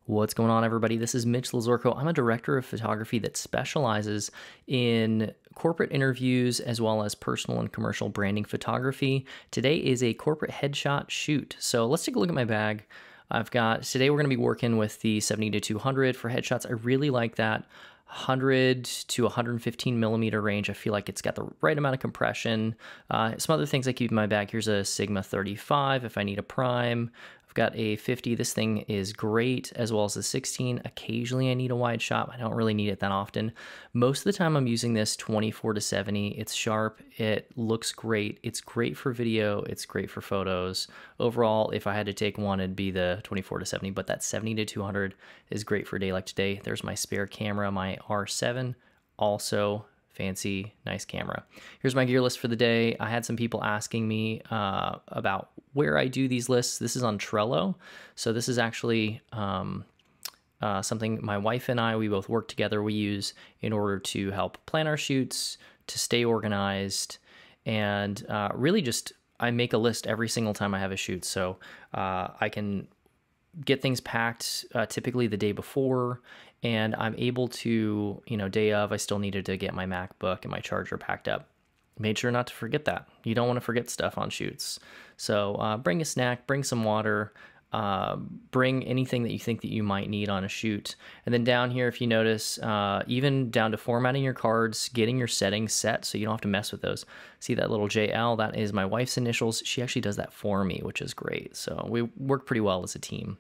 What's going on, everybody? This is Mitch Lazorko. I'm a director of photography that specializes in corporate interviews as well as personal and commercial branding photography. Today is a corporate headshot shoot. So let's take a look at my bag. Today we're going to be working with the 70-200 for headshots. I really like that 100 to 115 millimeter range. I feel like it's got the right amount of compression. Some other things I keep in my bag. Here's a Sigma 35 if I need a prime. I've got a 50. This thing is great, as well as a 16. Occasionally I need a wide shot. I don't really need it that often. Most of the time I'm using this 24-70. It's sharp. It looks great. It's great for video. It's great for photos. Overall, if I had to take one, it'd be the 24-70, but that 70-200 is great for a day like today. There's my spare camera, my R7, also fancy, nice camera. Here's my gear list for the day. I had some people asking me about where I do these lists. This is on Trello. So this is actually something my wife and I, we both work together, we use in order to help plan our shoots, to stay organized, and really just, I make a list every single time I have a shoot. So I can get things packed typically the day before, and I'm able to, day of, I still needed to get my MacBook and my charger packed up. Made sure not to forget that. You don't want to forget stuff on shoots. So bring a snack, bring some water, bring anything that you think that you might need on a shoot. And then down here, if you notice, even down to formatting your cards, getting your settings set so you don't have to mess with those. See that little JL? That is my wife's initials. She actually does that for me, which is great. So we work pretty well as a team.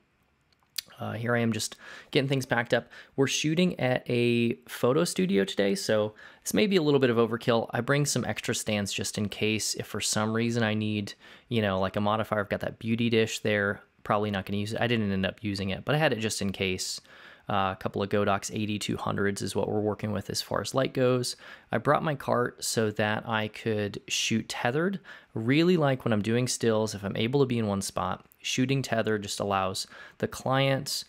Here I am just getting things packed up. We're shooting at a photo studio today, so this may be a little bit of overkill. I bring some extra stands just in case if for some reason I need, like a modifier. I've got that beauty dish there. Probably not going to use it. I didn't end up using it, but I had it just in case. A couple of Godox AD200s is what we're working with as far as light goes. I brought my cart so that I could shoot tethered. Really like when I'm doing stills, if I'm able to be in one spot, shooting tethered just allows the client,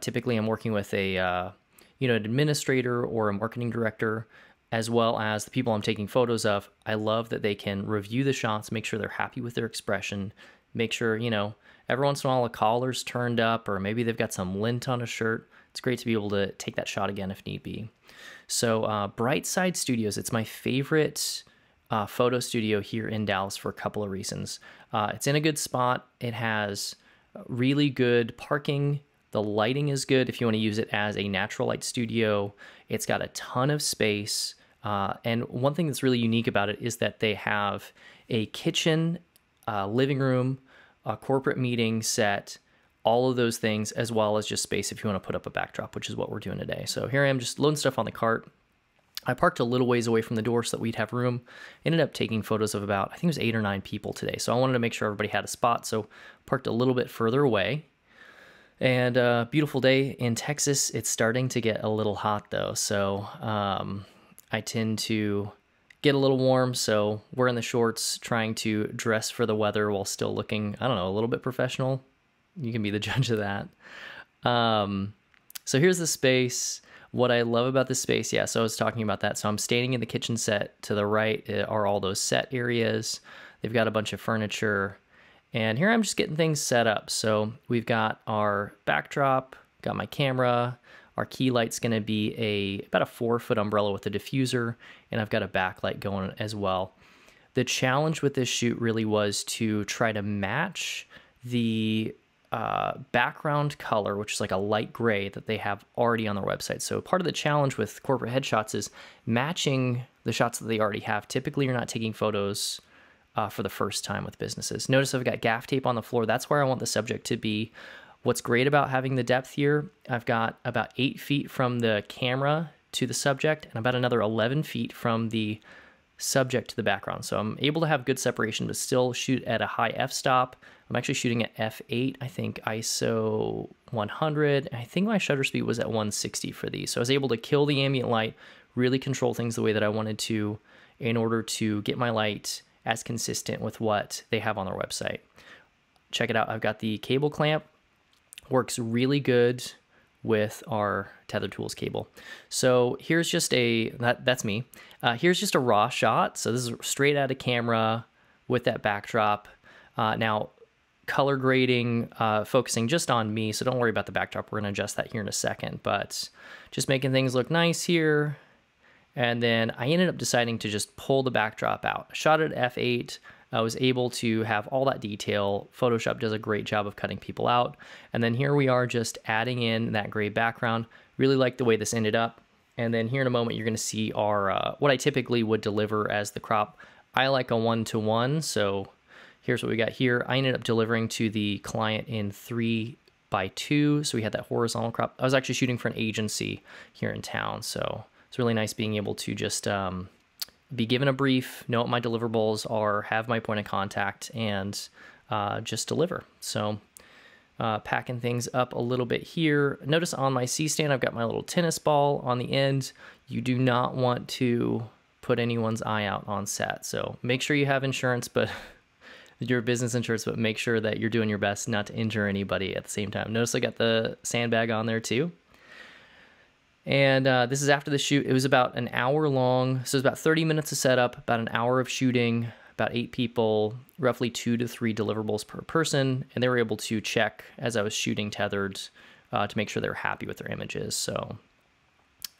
typically I'm working with a an administrator or a marketing director, as well as the people I'm taking photos of. I love that they can review the shots, make sure they're happy with their expression, make sure, every once in a while a collar's turned up, or maybe they've got some lint on a shirt. It's great to be able to take that shot again if need be. So Brightside Studios, it's my favorite photo studio here in Dallas for a couple of reasons. It's in a good spot. It has really good parking. The lighting is good if you want to use it as a natural light studio. It's got a ton of space. And one thing that's really unique about it is that they have a kitchen, living room, a corporate meeting set, all of those things, as well as just space if you want to put up a backdrop, which is what we're doing today. So here I am just loading stuff on the cart. I parked a little ways away from the door so that we'd have room. Ended up taking photos of about, I think it was 8 or 9 people today. So I wanted to make sure everybody had a spot. So parked a little bit further away. And beautiful day in Texas. It's starting to get a little hot though. So I tend to get a little warm. So we're in the shorts trying to dress for the weather while still looking, I don't know, a little bit professional. You can be the judge of that. So here's the space. What I love about this space, so I was talking about that. So I'm standing in the kitchen set. To the right are all those set areas. They've got a bunch of furniture. And here I'm just getting things set up. So we've got our backdrop, got my camera. Our key light's going to be about a 4-foot umbrella with a diffuser. And I've got a backlight going as well. The challenge with this shoot really was to try to match the background color, which is like a light gray that they have already on their website. So part of the challenge with corporate headshots is matching the shots that they already have. Typically, you're not taking photos for the first time with businesses. Notice I've got gaff tape on the floor. That's where I want the subject to be. What's great about having the depth here, I've got about 8 feet from the camera to the subject and about another 11 feet from the subject to the background. So I'm able to have good separation, but still shoot at a high f-stop. I'm actually shooting at f8, I think ISO 100. I think my shutter speed was at 160 for these. So I was able to kill the ambient light, really control things the way that I wanted to in order to get my light as consistent with what they have on their website. Check it out. I've got the cable clamp. Works really good with our Tethered Tools cable. So here's just that's me. Here's just a raw shot. So this is straight out of camera with that backdrop. Now, color grading, focusing just on me, so don't worry about the backdrop. We're going to adjust that here in a second, but just making things look nice here. And then I ended up deciding to just pull the backdrop out. I shot it at f8. I was able to have all that detail. Photoshop does a great job of cutting people out. And then here we are just adding in that gray background. Really like the way this ended up. And then here in a moment, you're going to see our what I typically would deliver as the crop. I like a 1:1, so here's what we got here. I ended up delivering to the client in 3:2, so we had that horizontal crop. I was actually shooting for an agency here in town, so it's really nice being able to just be given a brief, know what my deliverables are, have my point of contact, and just deliver. So packing things up a little bit here. Notice on my C-stand, I've got my little tennis ball on the end. You do not want to put anyone's eye out on set. So make sure you have insurance, but your business insurance, but make sure that you're doing your best not to injure anybody at the same time. Notice I got the sandbag on there too. And this is after the shoot. It was about an hour long. So it was about 30 minutes of setup, about an hour of shooting, about 8 people, roughly 2 to 3 deliverables per person. And they were able to check as I was shooting Tethered to make sure they were happy with their images. So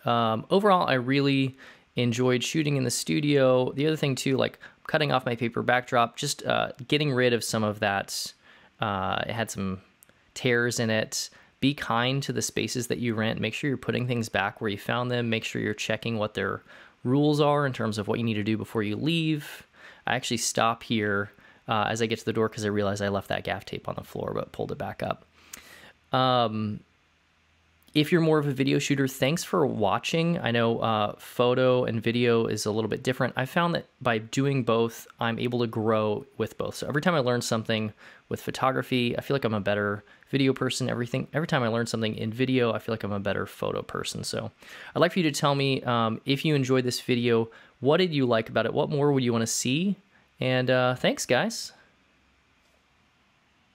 overall, I really enjoyed shooting in the studio. The other thing too, like cutting off my paper backdrop, just getting rid of some of that. It had some tears in it. Be kind to the spaces that you rent. Make sure you're putting things back where you found them. Make sure you're checking what their rules are in terms of what you need to do before you leave. I actually stop here as I get to the door because I realized I left that gaff tape on the floor, but pulled it back up. If you're more of a video shooter, thanks for watching. I know photo and video is a little bit different. I found that by doing both, I'm able to grow with both. So every time I learn something with photography, I feel like I'm a better video person. Every time I learn something in video, I feel like I'm a better photo person. So I'd like for you to tell me if you enjoyed this video, what did you like about it? What more would you want to see? And thanks, guys.